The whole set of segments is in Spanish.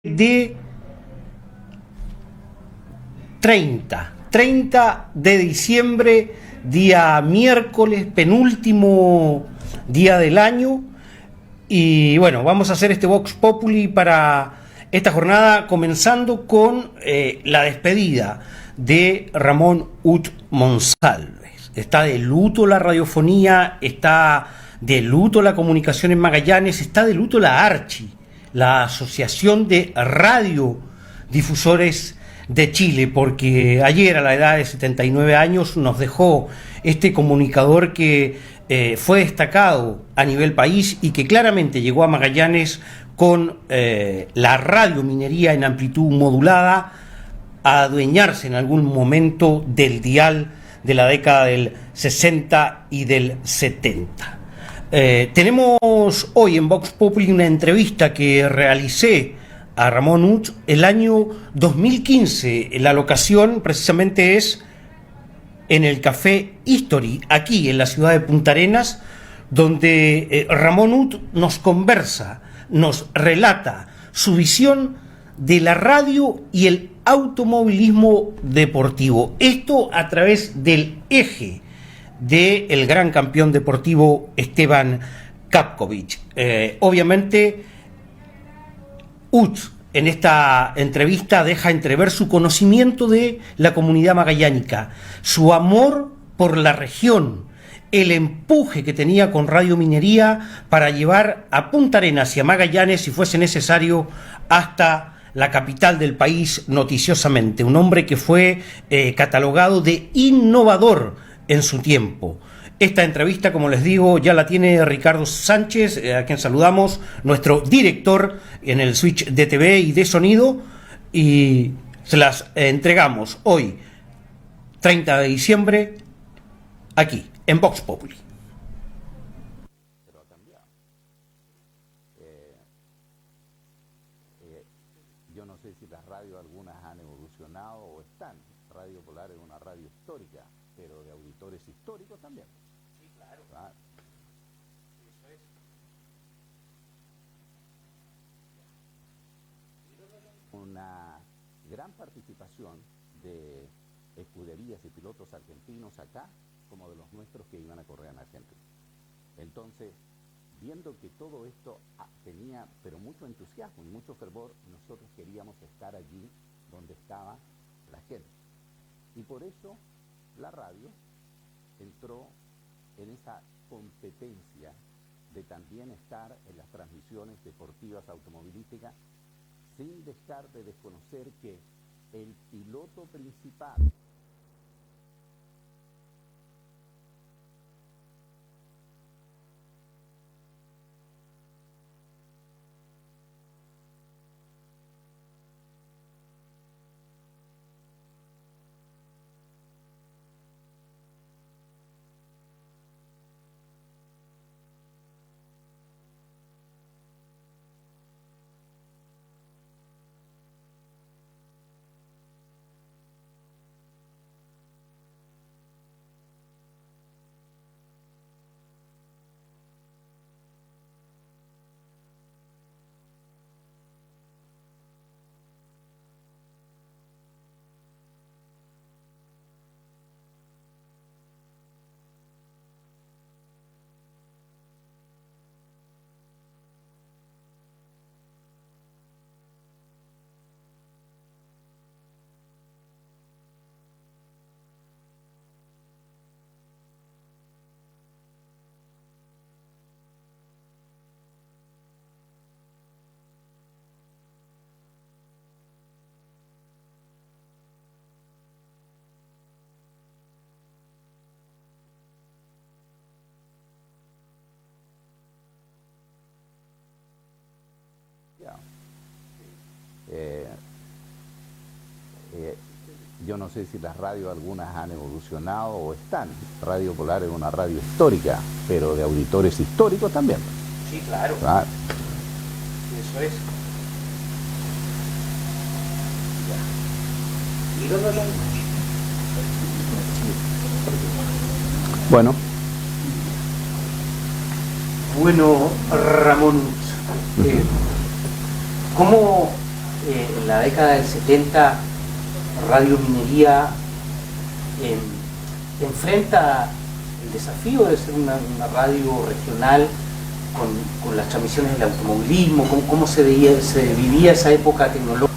de 30 de diciembre, día miércoles, penúltimo día del año. Y bueno, vamos a hacer este Vox Populi para esta jornada, comenzando con la despedida de Ramón Ut Monsalves. Está de luto la radiofonía, está de luto la comunicación en Magallanes, está de luto la ARCHI, la Asociación de Radiodifusores de Chile, porque ayer a la edad de 79 años nos dejó este comunicador que fue destacado a nivel país y que claramente llegó a Magallanes con la radiominería en amplitud modulada a adueñarse en algún momento del dial de la década del 60 y del 70. Tenemos hoy en Vox Populi una entrevista que realicé a Ramón Ut el año 2015. La locación precisamente es en el Café History, aquí en la ciudad de Punta Arenas, donde Ramón Ut nos conversa, nos relata su visión de la radio y el automovilismo deportivo. Esto a través del eje del gran campeón deportivo Esteban Kapkovic. Obviamente, Ut en esta entrevista deja entrever su conocimiento de la comunidad magallánica, su amor por la región, el empuje que tenía con Radio Minería para llevar a Punta Arenas y a Magallanes, si fuese necesario, hasta la capital del país noticiosamente. Un hombre que fue catalogado de innovador en su tiempo. Esta entrevista, como les digo, ya la tiene Ricardo Sánchez, a quien saludamos, nuestro director en el switch de TV y de sonido, y se las entregamos hoy, 30 de diciembre, aquí, en Vox Populi. Pero ha cambiado. Yo no sé si las radios algunas han evolucionado o están. Radio Polar es una radio histórica, pero de auditores históricos también. Sí, claro. ¿Ah? Eso es. Una gran participación de escuderías y pilotos argentinos acá, como de los nuestros que iban a correr en Argentina. Entonces, viendo que todo esto tenía, pero mucho entusiasmo y mucho fervor, nosotros queríamos estar allí donde estaba la gente. Y por eso la radio entró en esa competencia de también estar en las transmisiones deportivas automovilísticas, sin dejar de desconocer que el piloto principal yo no sé si las radios algunas han evolucionado o están. Radio Polar es una radio histórica, pero de auditores históricos también. Sí, claro. ¿Ah? Eso es. ¿Y dónde lo... Bueno. Bueno, Ramón, ¿cómo en la década del 70 Radio Minería enfrenta el desafío de ser una radio regional con las transmisiones del automovilismo. ¿Cómo se vivía esa época tecnológica?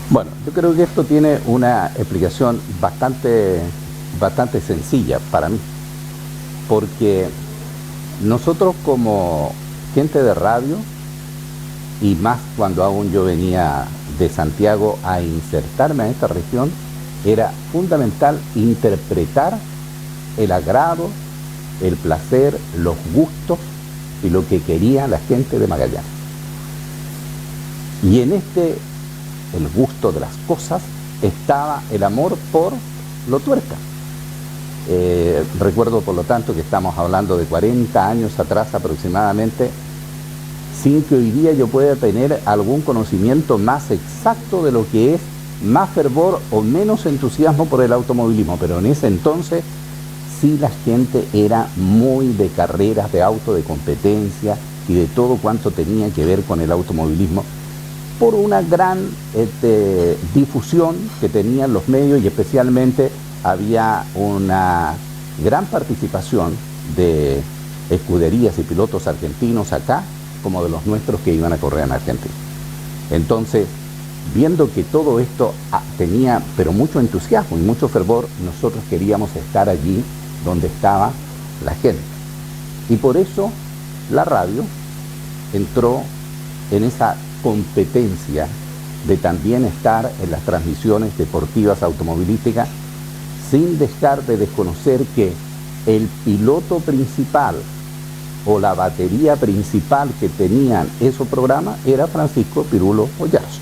Bueno, yo creo que esto tiene una explicación bastante sencilla para mí, porque nosotros como gente de radio, y más cuando aún yo venía de Santiago a insertarme en esta región, era fundamental interpretar el agrado, el placer, los gustos y lo que quería la gente de Magallanes. Y en el gusto de las cosas, estaba el amor por lo tuerca. Recuerdo, por lo tanto, que estamos hablando de 40 años atrás aproximadamente, sin que hoy día yo pueda tener algún conocimiento más exacto de lo que es más fervor o menos entusiasmo por el automovilismo, pero en ese entonces sí la gente era muy de carreras de auto, de competencia y de todo cuanto tenía que ver con el automovilismo, por una gran difusión que tenían los medios, y especialmente había una gran participación de escuderías y pilotos argentinos acá, como de los nuestros que iban a correr en Argentina. Entonces, viendo que todo esto tenía pero mucho entusiasmo y mucho fervor, nosotros queríamos estar allí donde estaba la gente. Y por eso la radio entró en esa competencia de también estar en las transmisiones deportivas automovilísticas, sin dejar de desconocer que el piloto principal o la batería principal que tenían esos programas era Francisco Pirulo Oyarzo.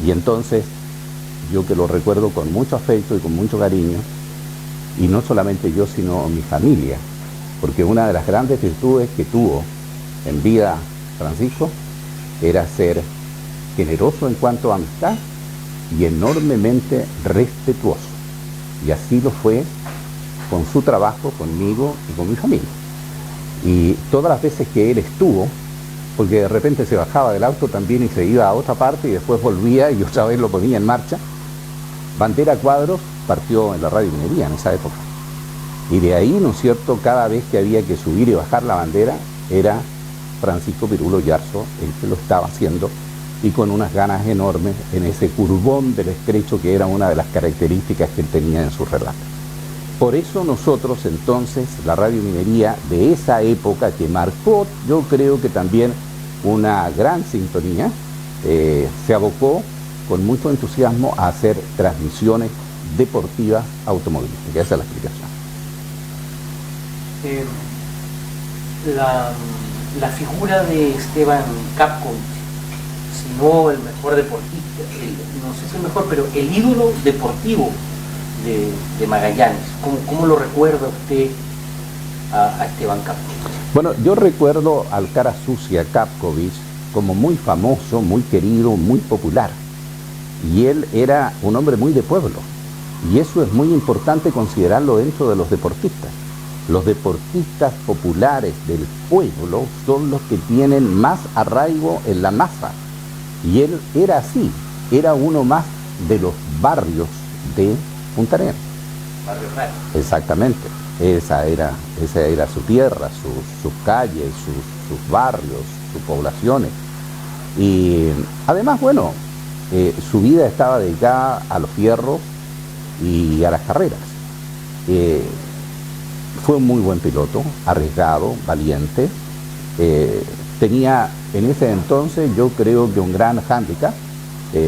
Y entonces, yo que lo recuerdo con mucho afecto y con mucho cariño, y no solamente yo, sino mi familia, porque una de las grandes virtudes que tuvo en vida Francisco era ser generoso en cuanto a amistad y enormemente respetuoso. Y así lo fue con su trabajo, conmigo y con mi familia. Y todas las veces que él estuvo, porque de repente se bajaba del auto también y se iba a otra parte y después volvía y otra vez lo ponía en marcha, Bandera Cuadros partió en la Radio Minería en esa época. Y de ahí, ¿no es cierto?, cada vez que había que subir y bajar la bandera, era Francisco Pirulo Oyarzo el que lo estaba haciendo, y con unas ganas enormes en ese curvón del estrecho que era una de las características que él tenía en su relato. Por eso nosotros entonces, la Radio Minería de esa época que marcó, yo creo que también una gran sintonía, se abocó con mucho entusiasmo a hacer transmisiones deportivas automovilísticas. Esa es la explicación. La figura de Esteban Capcovich, si no el mejor deportista, no sé si el mejor, pero el ídolo deportivo de Magallanes, ¿cómo lo recuerda usted a Esteban Capcovich? Bueno, yo recuerdo al cara sucia Capcovich como muy famoso, muy querido, muy popular, y él era un hombre muy de pueblo, y eso es muy importante considerarlo dentro de los deportistas. Los deportistas populares del pueblo son los que tienen más arraigo en la masa, y él era así, era uno más de los barrios de Punta Arenas. Barrio Raro. Exactamente, esa era su tierra, sus calles, sus barrios, sus poblaciones. Y además, bueno, su vida estaba dedicada a los fierros y a las carreras. Fue un muy buen piloto, arriesgado, valiente. Tenía en ese entonces, yo creo que un gran hándicap,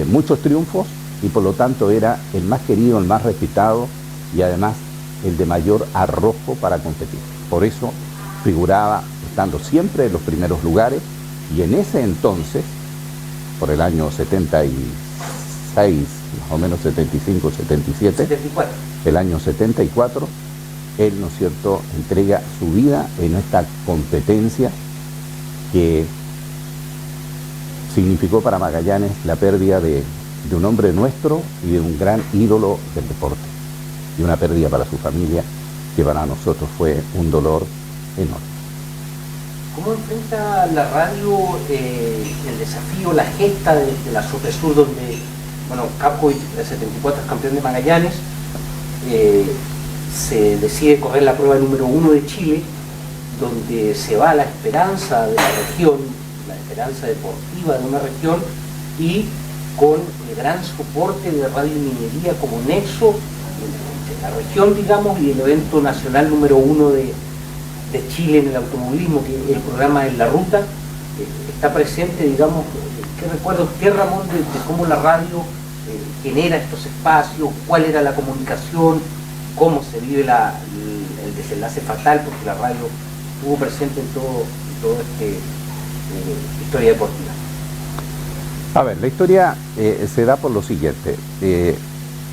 muchos triunfos, y por lo tanto era el más querido, el más respetado, y además el de mayor arrojo para competir. Por eso figuraba estando siempre en los primeros lugares, y en ese entonces, por el año 76, más o menos 75, 77, 74. El año 74, él, ¿no es cierto?, entrega su vida en esta competencia que significó para Magallanes la pérdida de un hombre nuestro y de un gran ídolo del deporte, y una pérdida para su familia que para nosotros fue un dolor enorme. ¿Cómo enfrenta la radio el desafío, la gesta de la Sopesur, donde, bueno, Capo, de 74, es campeón de Magallanes, se decide correr la prueba número 1 de Chile, donde se va la esperanza de la región, la esperanza deportiva de una región, y con el gran soporte de Radio y Minería como nexo entre la región, digamos, y el evento nacional número 1 de Chile en el automovilismo, que el programa En la Ruta, está presente, digamos. ¿Qué recuerda usted, Ramón, de cómo la radio genera estos espacios? ¿Cuál era la comunicación? ¿Cómo se vive el desenlace fatal? Porque la radio estuvo presente en todo historia deportiva. A ver, la historia se da por lo siguiente.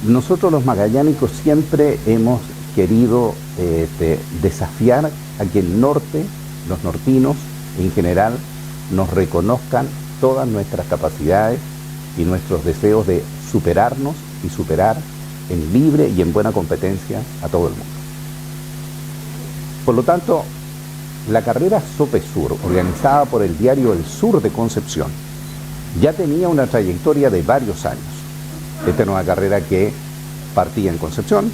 Nosotros los magallánicos siempre hemos querido desafiar a que el norte, los nortinos en general, nos reconozcan todas nuestras capacidades y nuestros deseos de superarnos y superar en libre y en buena competencia a todo el mundo. Por lo tanto, la carrera Sopesur, organizada por el diario El Sur de Concepción, ya tenía una trayectoria de varios años. Esta era una carrera que partía en Concepción,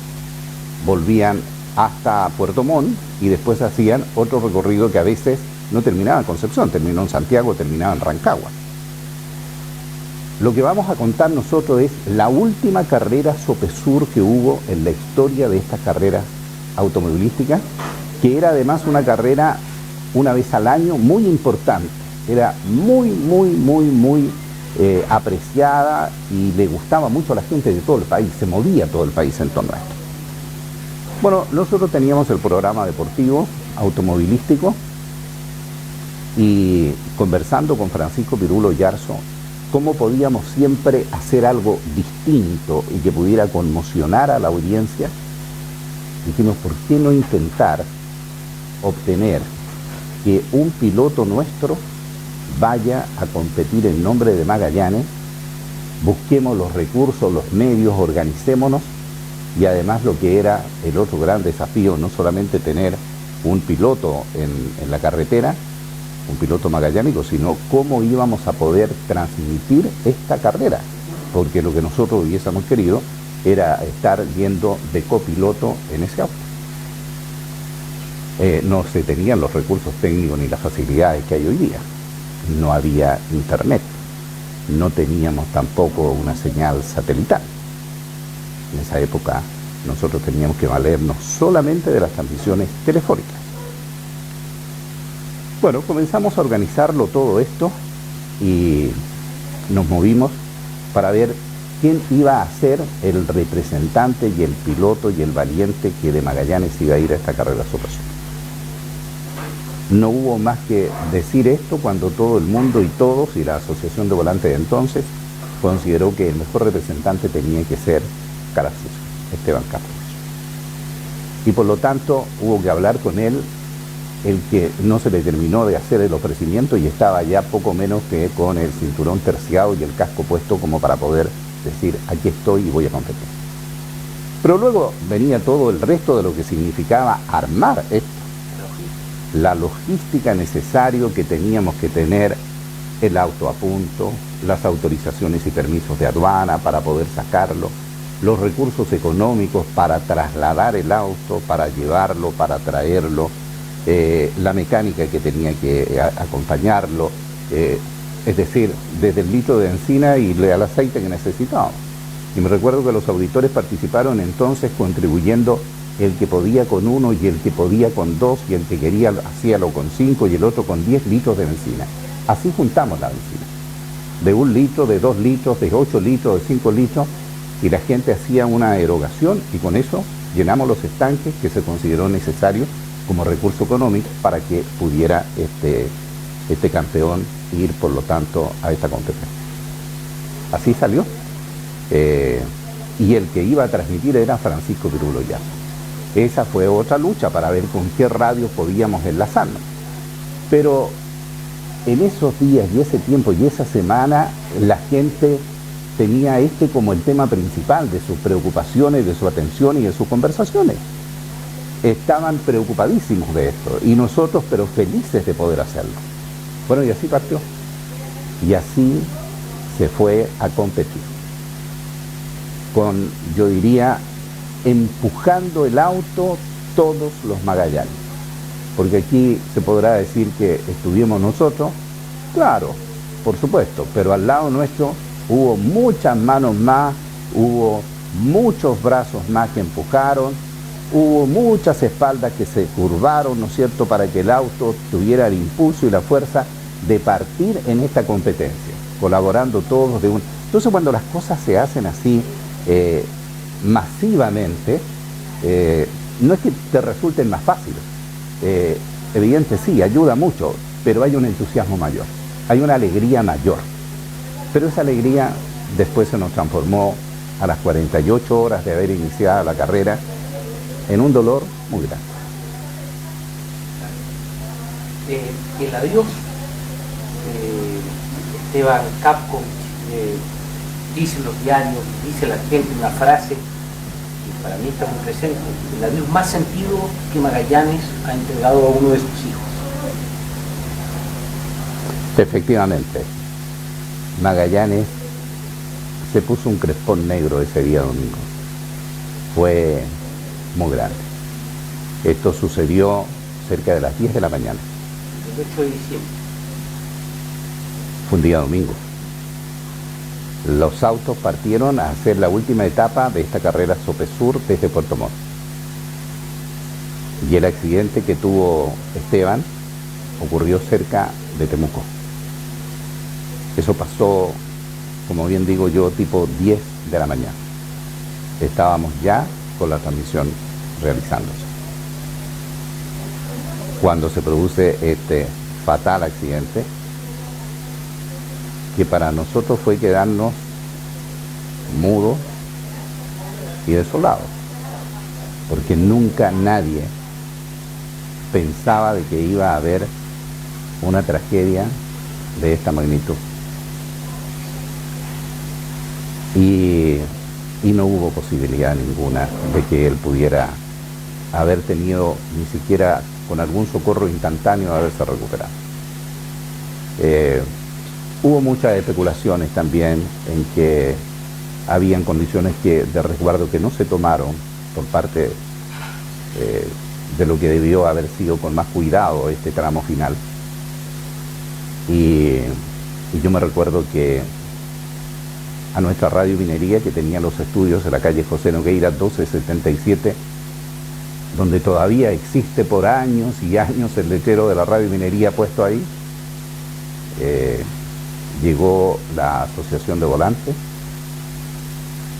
volvían hasta Puerto Montt y después hacían otro recorrido que a veces no terminaba en Concepción, terminó en Santiago, terminaba en Rancagua. Lo que vamos a contar nosotros es la última carrera Sopesur que hubo en la historia de estas carreras automovilísticas, que era además una carrera una vez al año muy importante. Era muy apreciada y le gustaba mucho a la gente de todo el país, se movía todo el país en torno a esto. Bueno, nosotros teníamos el programa deportivo automovilístico y conversando con Francisco Pirulo Yarzo, cómo podíamos siempre hacer algo distinto y que pudiera conmocionar a la audiencia, dijimos, ¿por qué no intentar obtener que un piloto nuestro vaya a competir en nombre de Magallanes? Busquemos los recursos, los medios, organicémonos, y además lo que era el otro gran desafío, no solamente tener un piloto en la carretera, un piloto magallánico, sino cómo íbamos a poder transmitir esta carrera, porque lo que nosotros hubiésemos querido era estar yendo de copiloto en ese auto. No se tenían los recursos técnicos ni las facilidades que hay hoy día. No había internet, no teníamos tampoco una señal satelital. En esa época nosotros teníamos que valernos solamente de las transmisiones telefónicas. Bueno, comenzamos a organizarlo todo esto y nos movimos para ver quién iba a ser el representante y el piloto y el valiente que de Magallanes iba a ir a esta carrera Sopesur. No hubo más que decir esto cuando todo el mundo y todos, y la Asociación de Volantes de entonces, consideró que el mejor representante tenía que ser cara sucia, Esteban Campos. Y por lo tanto hubo que hablar con él, el que no se le terminó de hacer el ofrecimiento y estaba ya poco menos que con el cinturón terciado y el casco puesto como para poder decir, aquí estoy y voy a competir. Pero luego venía todo el resto de lo que significaba armar esto. La logística necesaria que teníamos que tener, el auto a punto, las autorizaciones y permisos de aduana para poder sacarlo, los recursos económicos para trasladar el auto, para llevarlo, para traerlo, la mecánica que tenía que acompañarlo, es decir, desde el litro de benzina y al aceite que necesitábamos. Y me recuerdo que los auditores participaron entonces contribuyendo el que podía con 1 y el que podía con 2 y el que quería hacíalo con 5 y el otro con 10 litros de benzina. Así juntamos la benzina, de 1 litro, de 2 litros, de 8 litros, de 5 litros, y la gente hacía una erogación y con eso llenamos los estanques que se consideró necesario como recurso económico para que pudiera este campeón ir, por lo tanto, a esta competencia. Así salió. Y el que iba a transmitir era Francisco Pirulo Yarzo. Esa fue otra lucha para ver con qué radio podíamos enlazarnos. Pero en esos días y ese tiempo y esa semana, la gente tenía como el tema principal de sus preocupaciones, de su atención y de sus conversaciones. estaban preocupadísimos de esto, y nosotros pero felices de poder hacerlo. Bueno, y así partió. Y así se fue a competir. Con, yo diría, empujando el auto todos los Magallanes. Porque aquí se podrá decir que estuvimos nosotros, claro, por supuesto, pero al lado nuestro hubo muchas manos más, hubo muchos brazos más que empujaron, hubo muchas espaldas que se curvaron, ¿no es cierto?, para que el auto tuviera el impulso y la fuerza de partir en esta competencia, colaborando todos de un... Entonces, cuando las cosas se hacen así, masivamente, no es que te resulten más fáciles, evidente sí, ayuda mucho, pero hay un entusiasmo mayor, hay una alegría mayor, pero esa alegría después se nos transformó a las 48 horas de haber iniciado la carrera en un dolor muy grande. El adiós Esteban Capco, dicen los diarios, dice la gente una frase que para mí está muy presente: el adiós más sentido que Magallanes ha entregado a uno de sus hijos. Efectivamente, Magallanes se puso un crespón negro ese día domingo. Fue muy grande. Esto sucedió cerca de las 10 de la mañana. El 8 de diciembre. Fue un día domingo. Los autos partieron a hacer la última etapa de esta carrera Sopesur desde Puerto Montt. Y el accidente que tuvo Esteban ocurrió cerca de Temuco. Eso pasó, como bien digo yo, tipo 10 de la mañana. Estábamos ya con la transmisión realizándose. Cuando se produce este fatal accidente, que para nosotros fue quedarnos mudos y desolados, porque nunca nadie pensaba de que iba a haber una tragedia de esta magnitud. Y no hubo posibilidad ninguna de que él pudiera haber tenido, ni siquiera con algún socorro instantáneo, haberse recuperado. Hubo muchas especulaciones también en que habían condiciones de resguardo que no se tomaron por parte de lo que debió haber sido con más cuidado este tramo final. Y yo me recuerdo que a nuestra Radio Minería, que tenía los estudios en la calle José Nogueira 1277, donde todavía existe por años y años el letrero de la Radio Minería puesto ahí, llegó la Asociación de Volantes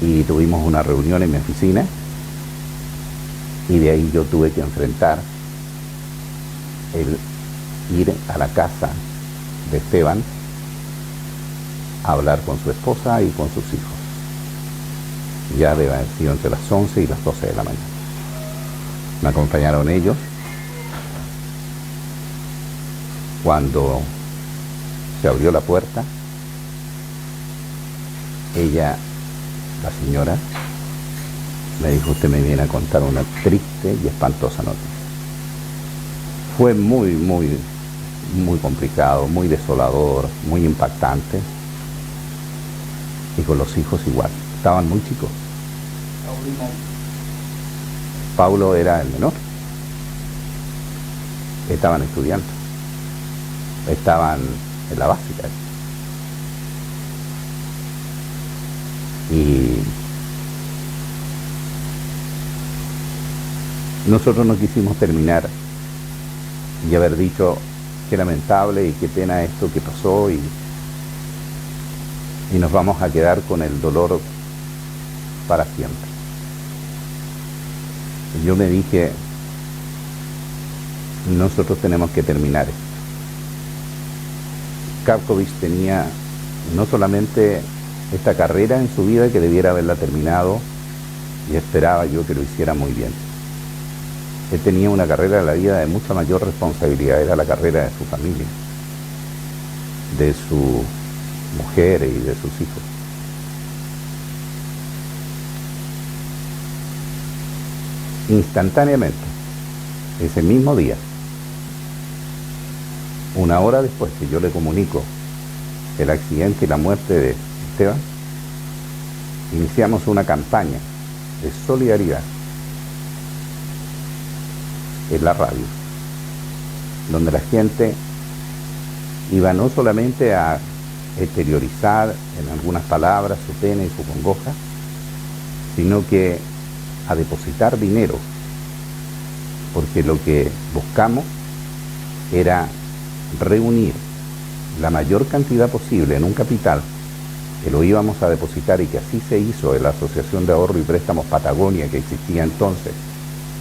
y tuvimos una reunión en mi oficina, y de ahí yo tuve que enfrentar el ir a la casa de Esteban a hablar con su esposa y con sus hijos. Ya debe haber sido entre las 11 y las 12 de la mañana. Me acompañaron ellos. Cuando se abrió la puerta, ella, la señora, me dijo: usted me viene a contar una triste y espantosa noticia. Fue muy, muy, muy complicado, muy desolador, muy impactante. Y con los hijos igual, estaban muy chicos. Paulo era el menor. Estaban estudiando. Estaban en la básica. Y nosotros no quisimos terminar y haber dicho qué lamentable y qué pena esto que pasó, y nos vamos a quedar con el dolor para siempre. Yo me dije: nosotros tenemos que terminar esto. Capcovich tenía no solamente esta carrera en su vida, que debiera haberla terminado, y esperaba yo que lo hiciera muy bien. Él tenía una carrera en la vida de mucha mayor responsabilidad, era la carrera de su familia, de su mujer y de sus hijos. Instantáneamente ese mismo día, una hora después que yo le comunico el accidente y la muerte de Esteban, iniciamos una campaña de solidaridad en la radio, donde la gente iba no solamente a exteriorizar en algunas palabras su pena y su congoja, sino que a depositar dinero, porque lo que buscamos era reunir la mayor cantidad posible en un capital que lo íbamos a depositar, y que así se hizo en la Asociación de Ahorro y Préstamos Patagonia, que existía entonces,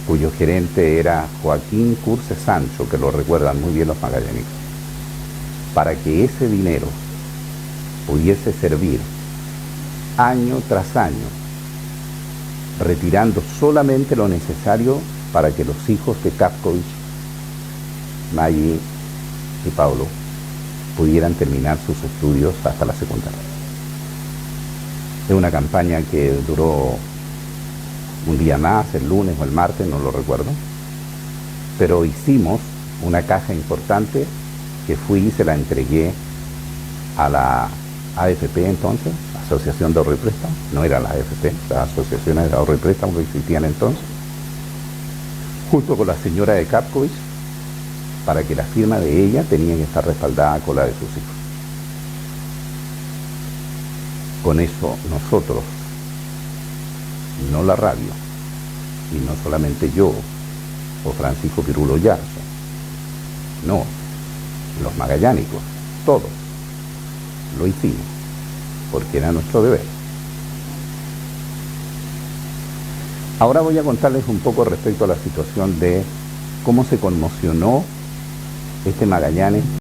cuyo gerente era Joaquín Curse Sancho, que lo recuerdan muy bien los magallanicos, para que ese dinero pudiese servir año tras año, retirando solamente lo necesario para que los hijos de Kapkovich, Maggie y Pablo pudieran terminar sus estudios hasta la secundaria. Es una campaña que duró un día más, el lunes o el martes, no lo recuerdo, pero hicimos una caja importante que fui y se la entregué a la AFP entonces, Asociación de Ahorro y Préstamo, no era la AFP, las asociaciones de ahorro y préstamo que existían entonces, junto con la señora de Kapkovich, para que la firma de ella tenía que estar respaldada con la de sus hijos. Con eso nosotros, no la radio, y no solamente yo o Francisco Pirulo Yarza, no, los magallánicos, todos, lo hicimos, porque era nuestro deber. Ahora voy a contarles un poco respecto a la situación de cómo se conmocionó este Magallanes